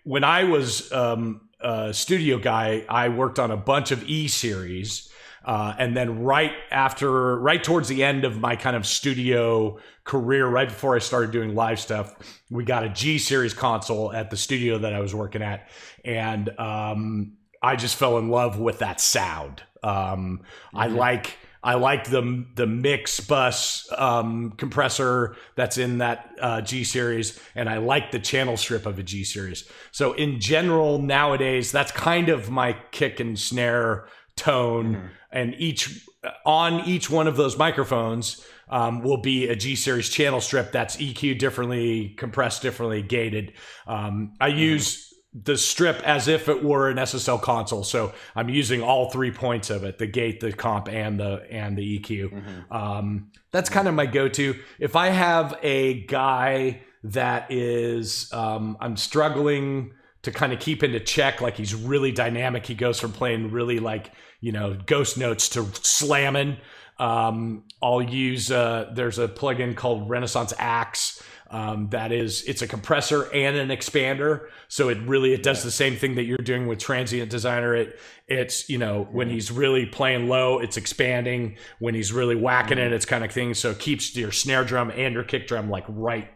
when I was a studio guy, I worked on a bunch of E series. And then right towards the end of my kind of studio career, right before I started doing live stuff, we got a G series console at the studio that I was working at. And I just fell in love with that sound. I like the mix bus compressor that's in that G series, and I like the channel strip of a G series. So in general, nowadays, that's kind of my kick and snare tone, and each one of those microphones will be a G series channel strip that's EQ'd differently, compressed differently, gated. I use the strip as if it were an SSL console, so I'm using all 3 points of it: the gate, the comp, and the EQ. That's kind of my go-to. If I have a guy that is I'm struggling to kind of keep into check, like he's really dynamic, he goes from playing really like, you know, ghost notes to slamming, I'll use there's a plugin called Renaissance Axe. It's a compressor and an expander, so it does the same thing that you're doing with Transient Designer. It's you know, when he's really playing low, it's expanding. When he's really whacking it, it's kind of thing. So it keeps your snare drum and your kick drum like right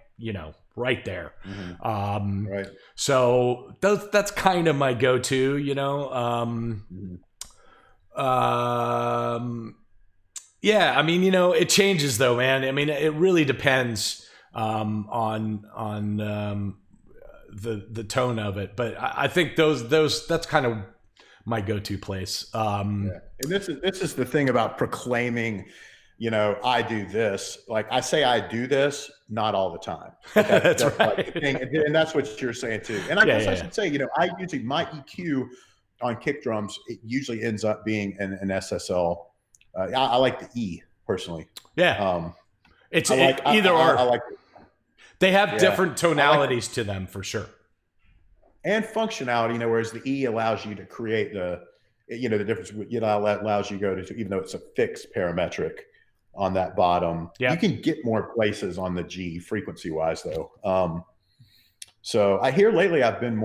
there. Right. So that's kind of my go-to, you know. Yeah, I mean, you know, it changes though, man. I mean, it really depends on the tone of it, but I think that's kind of my go-to place. And this is the thing about proclaiming, you know, I do this. Like I say, I do this, not all the time. That's right. Like the thing, and that's what you're saying too. And I guess I should say, you know, I usually my EQ on kick drums, it usually ends up being an SSL. I like the E personally. Yeah. It's either or. I like it. They have different tonalities to them for sure. And functionality, you know, whereas the E allows you to create the difference, you know, allows you to go to, even though it's a fixed parametric on that bottom, you can get more places on the G frequency wise though. So I hear lately I've been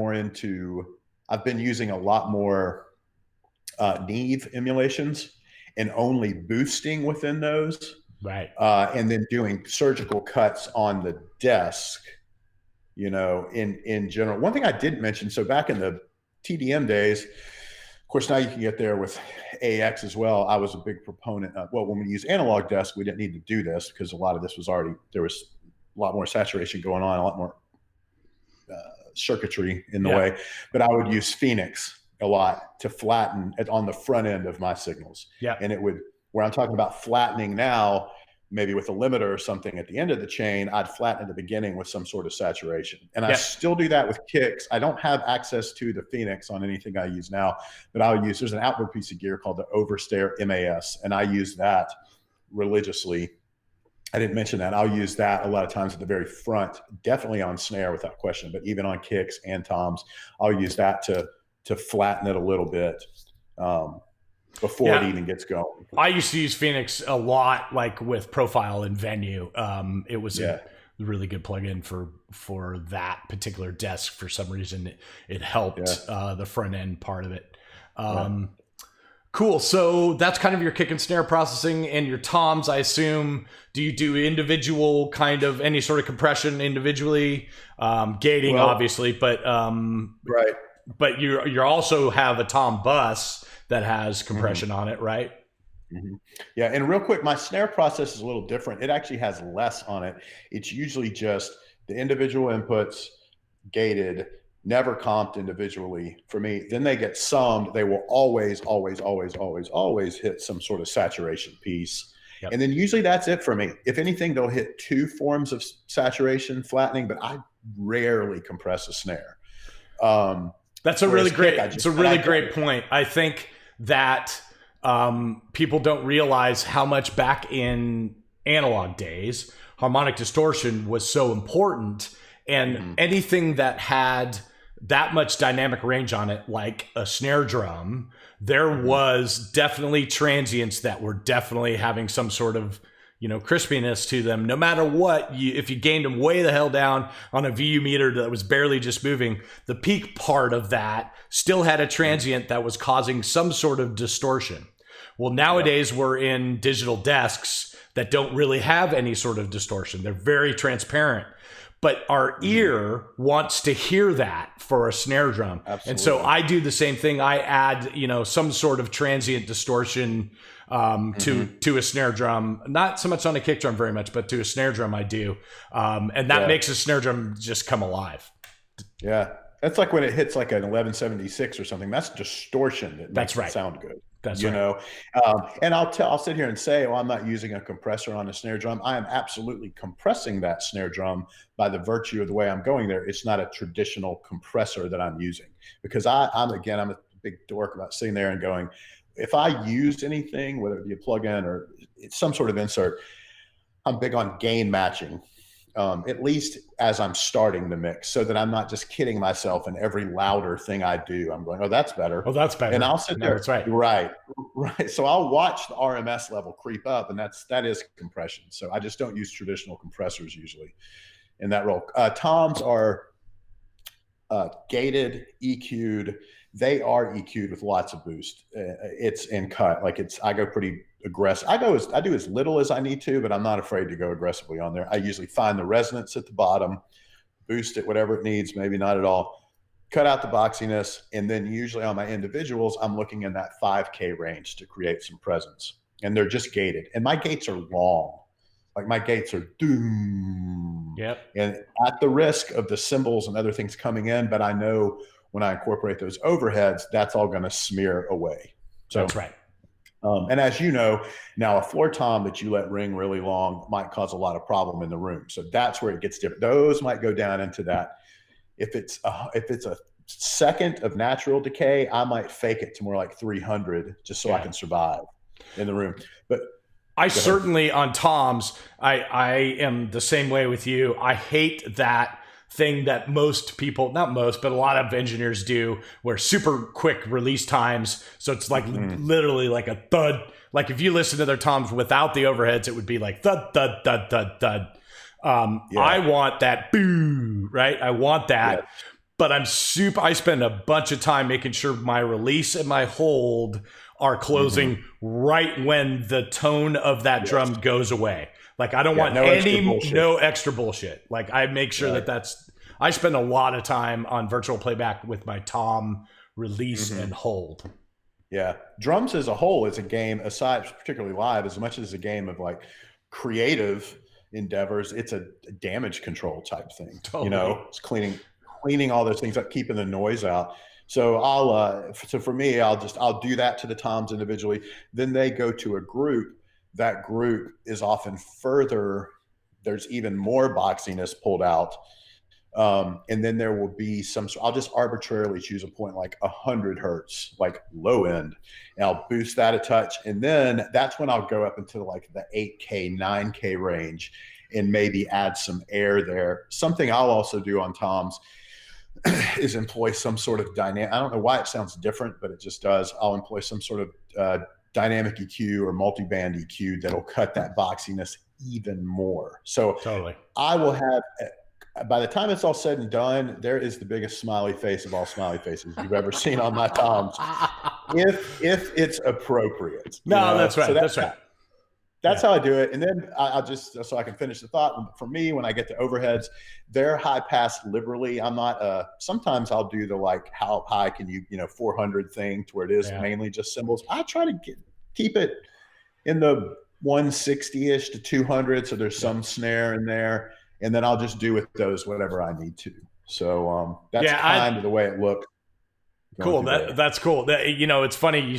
using a lot more Neve emulations and only boosting within those. Right. And then doing surgical cuts on the desk, you know, in general. One thing I didn't mention, so back in the TDM days, of course, now you can get there with AX as well. I was a big proponent of, well, when we use analog desk, we didn't need to do this because a lot of this was there was a lot more saturation going on, a lot more circuitry in the way. But I would use Phoenix a lot to flatten it on the front end of my signals. Yeah. And it would, where I'm talking about flattening now, maybe with a limiter or something at the end of the chain, I'd flatten at the beginning with some sort of saturation. And I still do that with kicks. I don't have access to the Phoenix on anything I use now, but there's an outboard piece of gear called the Overstair MAS, and I use that religiously. I didn't mention that. I'll use that a lot of times at the very front, definitely on snare without question, but even on kicks and toms, I'll use that to to flatten it a little bit before it even gets going. I used to use Phoenix a lot, like with Profile and Venue. It was a really good plugin for that particular desk. For some reason, it helped the front end part of it. Cool. So that's kind of your kick and snare processing and your toms, I assume. Do you do individual kind of any sort of compression individually? Gating, obviously, but right. But you also have a tom bus that has compression on it, right? Yeah, and real quick, my snare process is a little different. It actually has less on it. It's usually just the individual inputs, gated, never comped individually for me. Then they get summed. They will always hit some sort of saturation piece. Yep. And then usually that's it for me. If anything, they'll hit 2 forms of saturation, flattening, but I rarely compress a snare. That's a really great point. I think that people don't realize how much back in analog days, harmonic distortion was so important, and anything that had that much dynamic range on it, like a snare drum, there was definitely transients that were definitely having some sort of, crispiness to them. No matter what, if you gained them way the hell down on a VU meter that was barely just moving, the peak part of that still had a transient that was causing some sort of distortion. Well, nowadays we're in digital desks that don't really have any sort of distortion. They're very transparent. But our ear wants to hear that for a snare drum. Absolutely. And so I do the same thing. I add, some sort of transient distortion to a snare drum. Not so much on a kick drum very much, but to a snare drum I do. And that makes a snare drum just come alive. Yeah. That's like when it hits like an 1176 or something. That's distortion that makes it sound good. That's right. And I'll sit here and say, I'm not using a compressor on a snare drum. I am absolutely compressing that snare drum by the virtue of the way I'm going there. It's not a traditional compressor that I'm using, because I'm a big dork about sitting there and going, if I used anything, whether it be a plugin or it's some sort of insert, I'm big on gain matching. At least as I'm starting the mix, so that I'm not just kidding myself and every louder thing I do, I'm going, that's better. Oh, that's better. And I'll sit there. That's right. Right. So I'll watch the RMS level creep up, and that is compression. So I just don't use traditional compressors usually in that role. Toms are gated, EQ'd. They are EQ'd with lots of boost. It's in cut. I go pretty aggressive. I do as little as I need to, but I'm not afraid to go aggressively on there. I usually find the resonance at the bottom, boost it whatever it needs, maybe not at all, cut out the boxiness, and then usually on my individuals, I'm looking in that 5K range to create some presence. And they're just gated. And my gates are long. Like my gates are doom. Yep. And at the risk of the cymbals and other things coming in, but I know when I incorporate those overheads, that's all going to smear away. So that's right. And as you know, now a floor tom that you let ring really long might cause a lot of problem in the room. So that's where it gets different. Those might go down into that. If it's a second of natural decay, I might fake it to more like 300 just so I can survive in the room. But I certainly on toms, I am the same way with you. I hate that thing that most people, not most, but a lot of engineers do, where super quick release times. So it's like literally like a thud. Like if you listen to their toms without the overheads, it would be like thud, thud, thud, thud, thud. I want that boo, right? I want that. Yeah. But I spend a bunch of time making sure my release and my hold are closing right when the tone of that drum goes away. Like I don't want no extra bullshit. Like I make sure I spend a lot of time on virtual playback with my tom release and hold. Yeah. Drums as a whole is a game, aside particularly live, as much as a game of like creative endeavors, it's a damage control type thing. Totally. It's cleaning all those things up, keeping the noise out. So for me, I'll do that to the toms individually. Then they go to a group. That group is often further. There's even more boxiness pulled out. And then there will be I'll just arbitrarily choose a point like 100 hertz, like low end, and I'll boost that a touch. And then that's when I'll go up into like the 8K, 9K range and maybe add some air there. Something I'll also do on toms. is employ some sort of dynamic. I don't know why it sounds different, but it just does. I'll employ some sort of dynamic EQ or multi-band EQ that'll cut that boxiness even more. So Totally. I will have, by the time it's all said and done, there is the biggest smiley face of all smiley faces you've ever seen on my toms, if it's appropriate. No, that's right. So that's right. That's how I do it. And then I'll just, so I can finish the thought. For me, when I get to overheads, they're high passed liberally. I'm not, sometimes I'll do the like, how high can you, 400 thing to where it is mainly just cymbals. I try to keep it in the 160-ish to 200. So there's some snare in there. And then I'll just do with those whatever I need to. So that's kind of the way it looks. Cool. That's cool. It's funny. You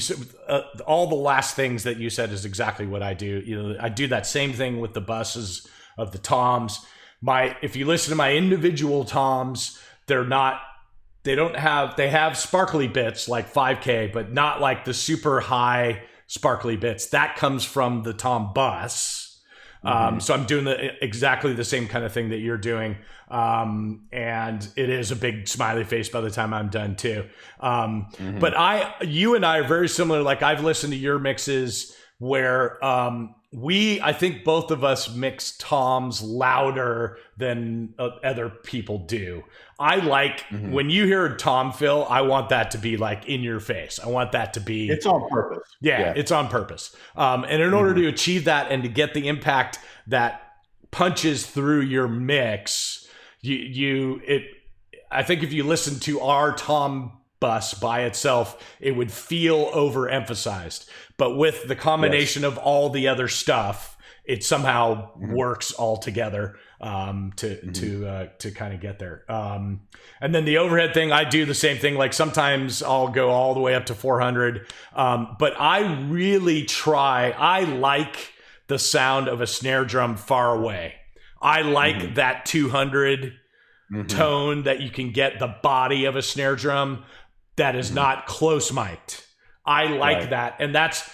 all the last things that you said is exactly what I do. I do that same thing with the buses of the toms. If you listen to my individual toms, they have sparkly bits like 5K, but not like the super high sparkly bits. That comes from the tom bus. So I'm doing exactly the same kind of thing that you're doing. And it is a big smiley face by the time I'm done too. But you and I are very similar. Like I've listened to your mixes where, I think both of us mix toms louder than other people do. I like when you hear tom fill, I want that to be like in your face. I want that to be, it's on purpose. Yeah. It's on purpose. And in order to achieve that and to get the impact that punches through your mix, I think if you listen to our tom bus by itself, it would feel overemphasized. But with the combination of all the other stuff, it somehow works all together to kind of get there. And then the overhead thing, I do the same thing. Like sometimes I'll go all the way up to 400. But I really I like the sound of a snare drum far away. I like that 200 tone that you can get the body of a snare drum that is not close mic'd. I like that. And that's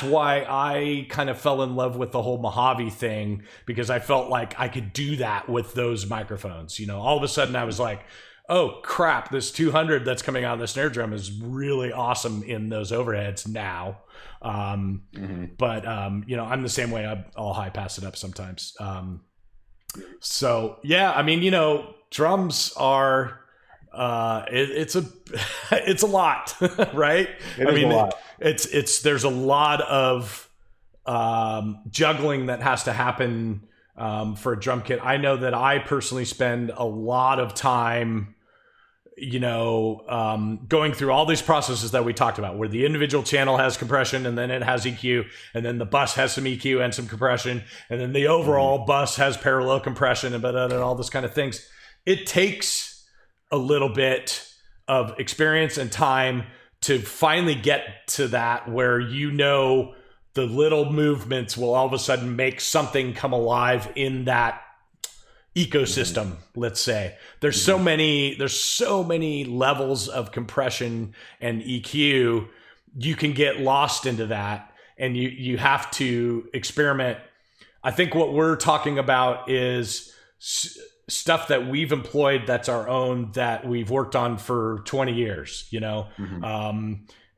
why I kind of fell in love with the whole Mojave thing, because I felt like I could do that with those microphones. All of a sudden I was like, oh crap, this 200 that's coming out of the snare drum is really awesome in those overheads now. But I'm the same way. I'll high pass it up sometimes. So yeah, I mean, drums are, it's a lot, right? A lot. There's a lot of, juggling that has to happen, for a drum kit. I know that I personally spend a lot of time, going through all these processes that we talked about, where the individual channel has compression and then it has EQ, and then the bus has some EQ and some compression, and then the overall bus has parallel compression and all this kind of things. It takes a little bit of experience and time to finally get to that where the little movements will all of a sudden make something come alive in that ecosystem. Let's say there's so many levels of compression and EQ. You can get lost into that, and you have to experiment. I think what we're talking about is stuff that we've employed that's our own, that we've worked on for 20 years,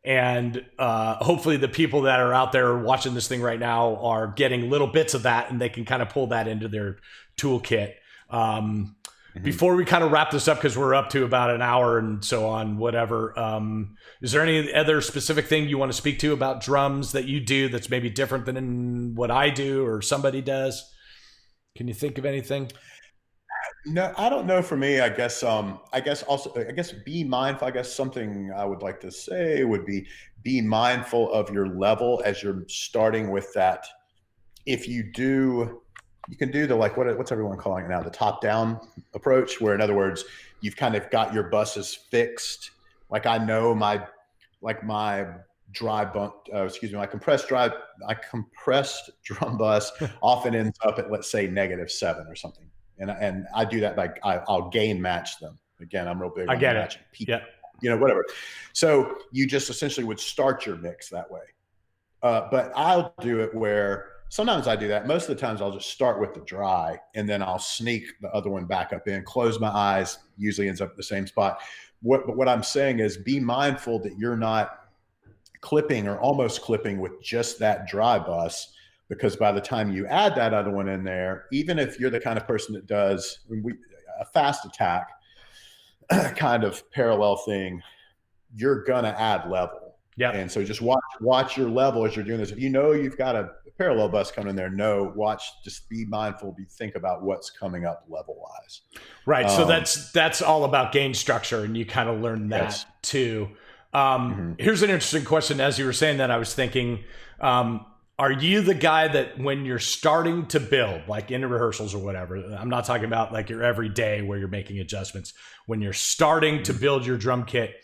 and hopefully the people that are out there watching this thing right now are getting little bits of that, and they can kind of pull that into their toolkit. Before we kind of wrap this up, because we're up to about an hour and so on, whatever, is there any other specific thing you want to speak to about drums that you do that's maybe different than what I do or somebody does? Can you think of anything? No, I don't know. For me, I guess be mindful. I guess something I would like to say would be mindful of your level as you're starting with that. If you can do the, like, what's everyone calling it now? The top down approach, where in other words, you've kind of got your buses fixed. Like I know my compressed drum bus often ends up at, let's say, -7 or something. And I do that, like I'll gain match them. Again, I'm real big on matching people, whatever. So you just essentially would start your mix that way. But I'll do it where sometimes I do that. Most of the times I'll just start with the dry and then I'll sneak the other one back up in, close my eyes, usually ends up at the same spot. But what I'm saying is be mindful that you're not clipping or almost clipping with just that dry bus, because by the time you add that other one in there, even if you're the kind of person that does a fast attack kind of parallel thing, you're gonna add level. Yeah. And so just watch your level as you're doing this. If you know you've got a parallel bus coming in there, just be mindful, think about what's coming up level wise. Right. So that's all about gain structure, and you kind of learn that too. Here's an interesting question. As you were saying that, I was thinking, are you the guy that when you're starting to build, like in rehearsals or whatever, I'm not talking about like your everyday where you're making adjustments, when you're starting to build your drum kit,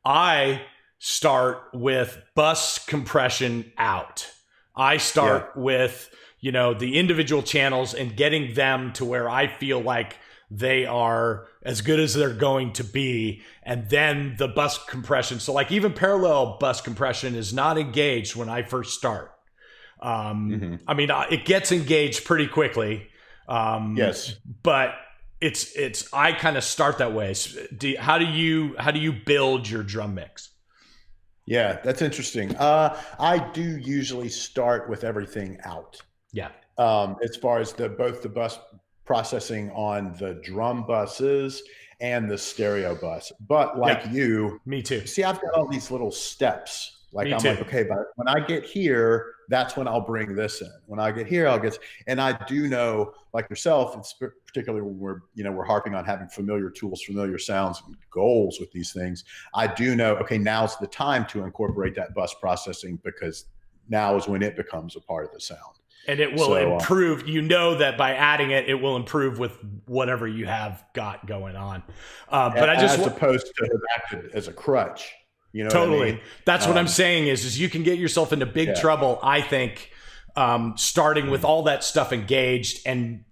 I start with bus compression out. I start with, the individual channels and getting them to where I feel like they are as good as they're going to be. And then the bus compression. So like even parallel bus compression is not engaged when I first start. I mean, it gets engaged pretty quickly. Yes, but I kind of start that way. How do you build your drum mix? Yeah, that's interesting. I do usually start with everything out. Yeah. As far as both the bus processing on the drum buses and the stereo bus. But like you, me too. See, I've got all these little steps. Like Me I'm too. like, okay, but when I get here, that's when I'll bring this in. When I get here, and I do know, like yourself, it's particularly when we're harping on having familiar tools, familiar sounds, and goals with these things. I do know, okay, now's the time to incorporate that bus processing, because now is when it becomes a part of the sound. And it will improve. That by adding it, it will improve with whatever you have got going on. But as opposed to acting as a crutch. Totally. What I mean? That's what I'm saying is you can get yourself into big trouble, I think, starting with all that stuff engaged and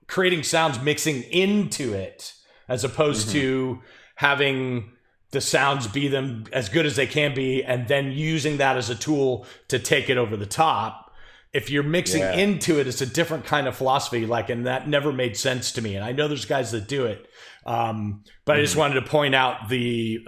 creating sounds mixing into it, as opposed to having the sounds be them as good as they can be and then using that as a tool to take it over the top. If you're mixing into it, it's a different kind of philosophy, and that never made sense to me. And I know there's guys that do it. But I just wanted to point out the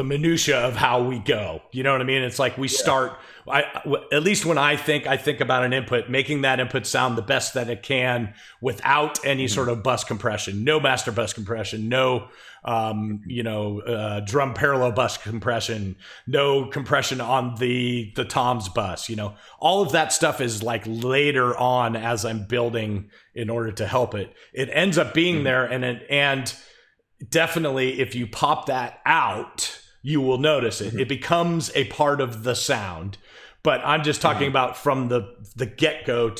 minutia of how we go. You know what I mean? It's like we start, at least when I think about an input, making that input sound the best that it can without any sort of bus compression, no master bus compression, no, drum parallel bus compression, no compression on the tom's bus, all of that stuff is like later on as I'm building in order to help it. It ends up being there. And definitely, if you pop that out, you will notice it. It becomes a part of the sound. But I'm just talking about from the get-go I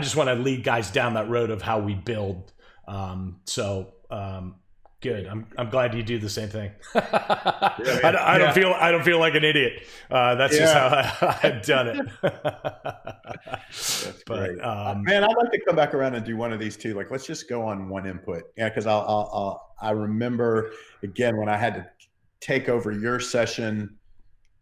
just want to lead guys down that road of how we build. Good. I'm glad you do the same thing. I don't feel like an idiot. That's just how I've done it. That's great. Man, I'd like to come back around and do one of these too. Like, let's just go on one input. Yeah, because I remember again when I had to take over your session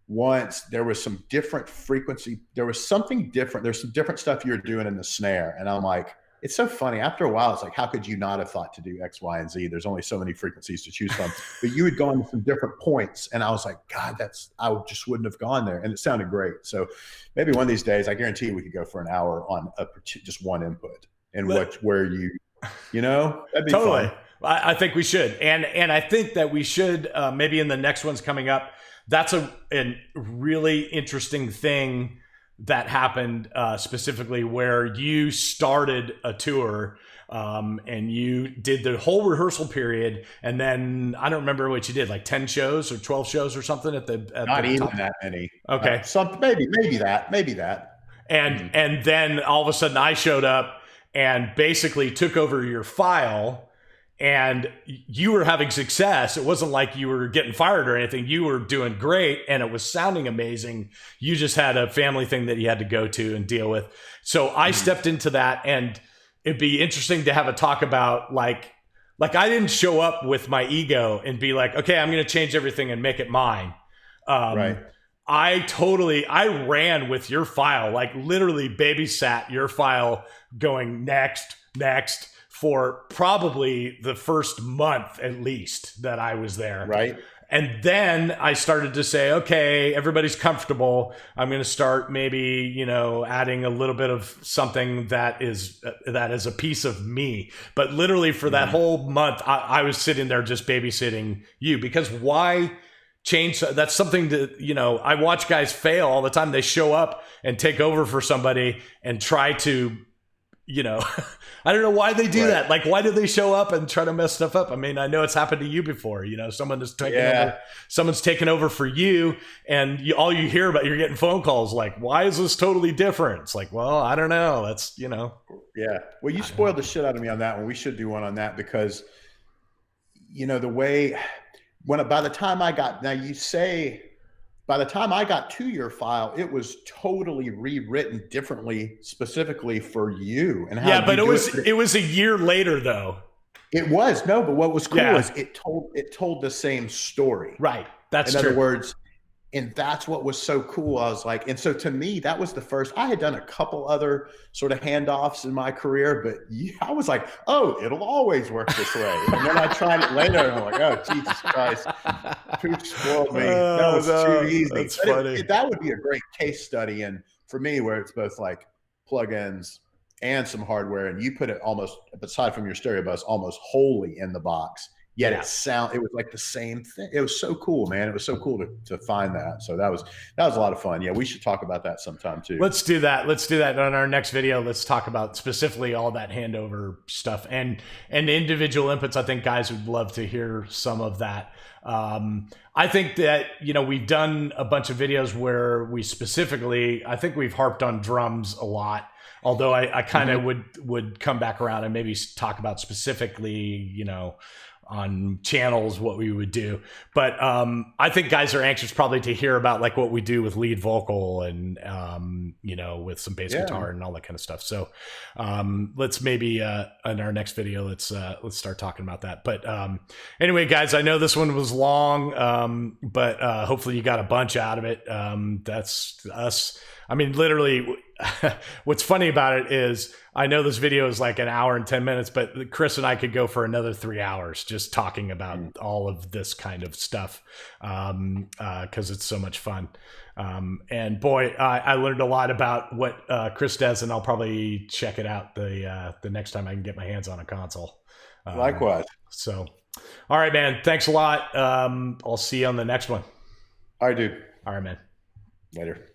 once. There was some different frequency. There was something different. There's some different stuff you were doing in the snare, and I'm like, it's so funny. After a while, it's like, how could you not have thought to do X, Y, and Z? There's only so many frequencies to choose from. But you had gone to some different points, and I was like, God, I just wouldn't have gone there. And it sounded great. So maybe one of these days, I guarantee we could go for an hour on just one input and that'd be totally fun. I think we should, and I think that we should maybe in the next ones coming up. That's a really interesting thing that happened specifically where you started a tour and you did the whole rehearsal period, and then I don't remember what you did, like 10 shows or 12 shows or something not even top. that many. Okay, maybe that. And then all of a sudden I showed up and basically took over your file. And you were having success. It wasn't like you were getting fired or anything. You were doing great and it was sounding amazing. You just had a family thing that you had to go to and deal with. So I stepped into that, and it'd be interesting to have a talk about like I didn't show up with my ego and be like, okay, I'm going to change everything and make it mine. Right. I ran with your file, like literally babysat your file going next for probably the first month at least that I was there. Right. And then I started to say, okay, everybody's comfortable. I'm going to start maybe, you know, adding a little bit of something that is a piece of me. But literally for that whole month, I was sitting there just babysitting you, because why change? That's something that, you know, I watch guys fail all the time. They show up and take over for somebody and try to, you know, I don't know why they do that. Like, why do they show up and try to mess stuff up? I mean, I know it's happened to you before. You know, someone's taken over for you, and all you hear about, you're getting phone calls like, why is this totally different? It's like, well, I don't know. That's, you know. Yeah. Well, you spoiled the shit out of me on that one. We should do one on that, because, you know, the way, by the time I got to your file, it was totally rewritten differently, specifically for you. And how but it was a year later though. It was, but what was cool is it told the same story. Right. That's in true. other words, and that's what was so cool. I was like, and so to me, that was the first. I had done a couple other sort of handoffs in my career, but I was like, oh, it'll always work this way. And then I tried it later, and I'm like, oh, Jesus Christ, Pooch spoiled me. That was too easy. That's funny. That would be a great case study, and for me, where it's both like plugins and some hardware, and you put it almost, aside from your stereo bus, almost wholly in the box. Yet it was like the same thing. It was so cool, man. It was so cool to find that. So that was a lot of fun. Yeah, we should talk about that sometime too. Let's do that. Let's do that on our next video. Let's talk about specifically all that handover stuff and individual inputs. I think guys would love to hear some of that. I think that, you know, we've done a bunch of videos where we specifically, I think we've harped on drums a lot. Although I kind of would come back around and maybe talk about specifically, you know, on channels what we would do. But I think guys are anxious probably to hear about like what we do with lead vocal and you know, with some bass guitar and all that kind of stuff. So let's maybe in our next video let's start talking about that. But anyway, guys, I know this one was long, but hopefully you got a bunch out of it. That's us. I mean, literally, what's funny about it is I know this video is like an hour and 10 minutes, but Chris and I could go for another 3 hours just talking about all of this kind of stuff, because it's so much fun. And boy, I learned a lot about what Chris does, and I'll probably check it out the next time I can get my hands on a console. Likewise. So, all right, man. Thanks a lot. I'll see you on the next one. All right, dude. All right, man. Later.